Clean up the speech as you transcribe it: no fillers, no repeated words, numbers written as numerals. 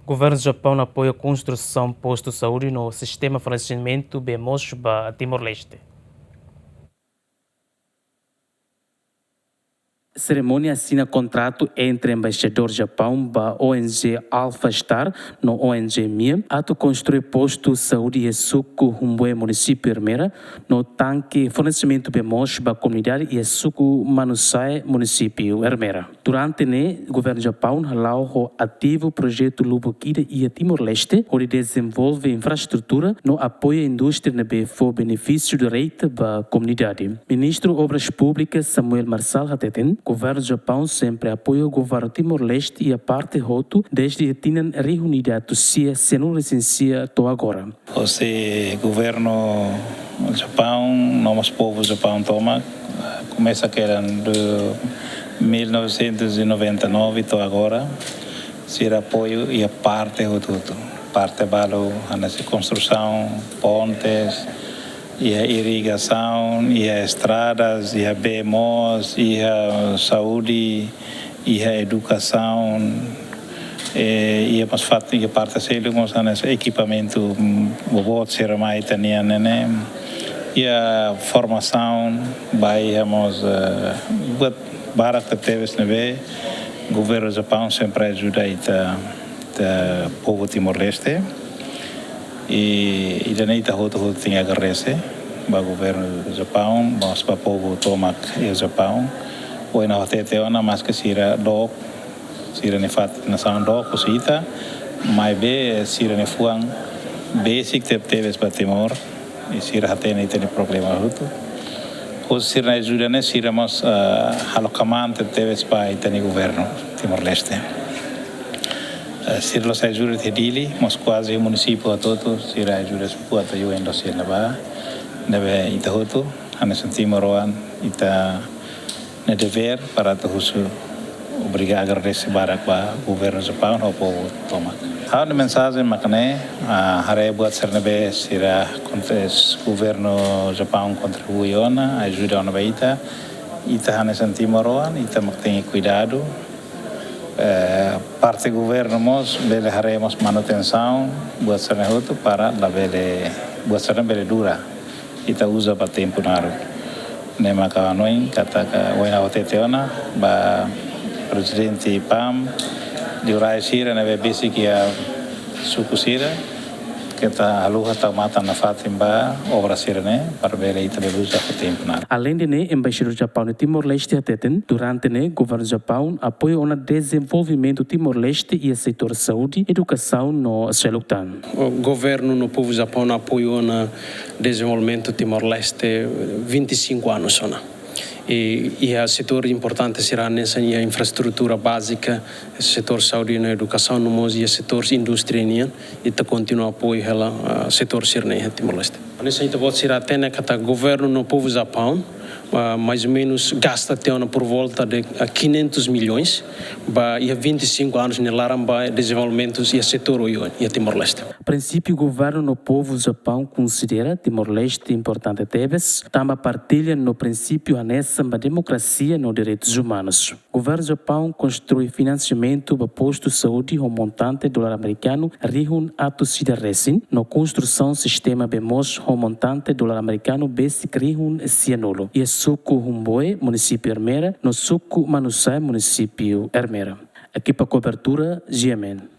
Governo do Japão apoia a construção de posto de saúde no sistema de fornecimento de Mosba a Timor-Leste. Cerimônia assina contrato entre embaixador Japão e ONG Alpha Star no ONG MIA. Ato construir posto de saúde e suco Humboe município Hermera no tanque fornecimento de Mosba a comunidade e suco Manusai município Hermera. Durante o governo do Japão o ativo projeto Lubukida e Timor-Leste, onde desenvolve infraestrutura no apoio à indústria e for benefício direito da comunidade. Ministro Obras Públicas Samuel Marçal Hateten, governo do Japão sempre apoia o governo Timor-Leste e a parte Hotu desde que tinham reunido a Tussia sendo licencia até agora. O governo do Japão, nós povo do Japão toma, começa que era de 1999 até agora, se apoio e a parte Hotu, parte balo nessa construção, pontes, e a irrigação, e a estradas, e a BMOs, e a saúde, e a educação, e a parte e a parte nesse equipamento, o voto ser mais né? E a formação, vamos barato teve o governo do Japão sempre ajuda o povo Timor-Leste. E daí outro tem a agradecer para o governo do Japão, para o povo tomac e o Japão. Hoje não tem nada mais que sira do, sira ne fat nação do cosita, mas be sira ne fuang, basic teve para Timor e sira não tem problema outro. Os sira ajuda ne sira mas alocamento teve para o governo Timor-Leste. Sir los ajuda de dili, mas quase o município a todo, sir ajuda se pode eu ainda se naba, nebe ita hoto, ane sentimos roan ita ne dever para todos obrigar a agradecer para o governo do Japão ou povo toma. A mensagem macane, haré buat ser nebe sira contes governo do Japão contribui ona, ajuda ona baita, ita ane sentimos roan, ita tem cuidado. Parte do governo nós haremos manutenção buat ser nehuto para la buat ser bele dura kita usa para tempo naro nema kawanoi kata ka wena oteteona ba presidente PAM diurai sira nebe basic ya suku sira kita aluha ta mata na fatimba obra sira ne para bele ita usa para tempo naro. Além de embaixador do Japão no Timor-Leste durante o governo do Japão apoia o desenvolvimento do Timor-Leste e o setor de saúde e educação no Xeluctan. O governo no povo do Japão apoiou o desenvolvimento do Timor-Leste 25 anos só. E o setor importante será nessa infraestrutura básica, o setor de saúde e educação, e o setor de indústria, e continua a apoiar o setor de Timor-Leste. Nessa volta será até que o governo no povo do Japão mais ou menos gasta por volta de 500 milhões e há 25 anos no Laramba desenvolvimento e setor e Timor-Leste. A princípio, o governo no povo do Japão considera Timor-Leste importante teves, também partilha no princípio anessa da democracia e nos direitos humanos. O governo do Japão construi financiamento para posto de saúde com montante dólar americano rihun ato sida resin, no construção sistema BEMOS com montante dólar americano basic rihun cianulo. E suco Humboe, município Hermera, no suco Manusai, município Hermera. Aqui para cobertura, GMN.